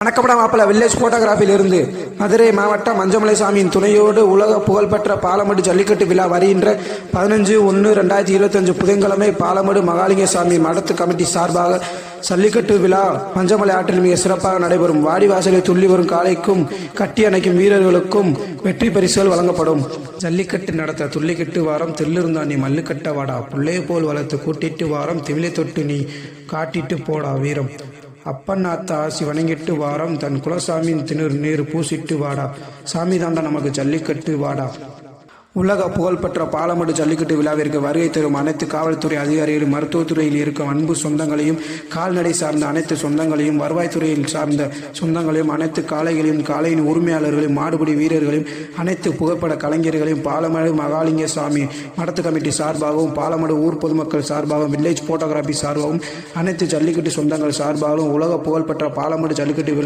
வணக்கப்பட மாப்பிள்ள வில்லேஜ் போட்டோகிராஃபியிலிருந்து மதுரை மாவட்டம் மஞ்சமலை சாமியின் துணையோடு உலக புகழ்பெற்ற பாலமடு ஜல்லிக்கட்டு விழா வருகின்ற 15/1/2025 புதன்கிழமை பாலமடு மகாலிங்க சாமி மடத்து கமிட்டி சார்பாக ஜல்லிக்கட்டு விழா மஞ்சமலை ஆற்றில் மிக சிறப்பாக நடைபெறும். வாடிவாசலை துள்ளி வரும் காளைக்கும் கட்டி அணைக்கும் வீரர்களுக்கும் வெற்றி பரிசுகள் வழங்கப்படும். ஜல்லிக்கட்டு நடத்த துள்ளிக்கட்டு வாரம் தெல்லிருந்தா நீ மல்லுக்கட்ட வாடா, புள்ளைய போல் வளர்த்து கூட்டிட்டு வாரம் திமிலை தொட்டு நீ காட்டிட்டு போடா வீரம், அப்பன் ஆத்த ஆசி வணங்கிட்டு வாரம் தன் குலசாமியின் திணறு நீர் பூசிட்டு வாடா, சாமி தாண்டா நமக்கு ஜல்லிக்கட்டு வாடா. உலக புகழ்பெற்ற பாலமடு ஜல்லிக்கட்டு விழாவிற்கு வருகை தரும் அனைத்து காவல்துறை அதிகாரிகளும், மருத்துவத்துறையில் இருக்கும் அன்பு சொந்தங்களையும், கால்நடை சார்ந்த அனைத்து சொந்தங்களையும், வருவாய்த்துறையில் சார்ந்த சொந்தங்களையும், அனைத்து காளைகளையும், காளையின் உரிமையாளர்களையும், மாடுபிடி வீரர்களையும், அனைத்து புகைப்பட கலைஞர்களையும் பாலமடு மகாலிங்க சாமி மடத்து கமிட்டி சார்பாகவும், பாலமடு ஊர் பொதுமக்கள் சார்பாகவும், வில்லேஜ் போட்டோகிராஃபி சார்பாகவும், அனைத்து ஜல்லிக்கட்டு சொந்தங்கள் சார்பாகவும் உலக புகழ்பெற்ற பாலமடு ஜல்லிக்கட்டு விழா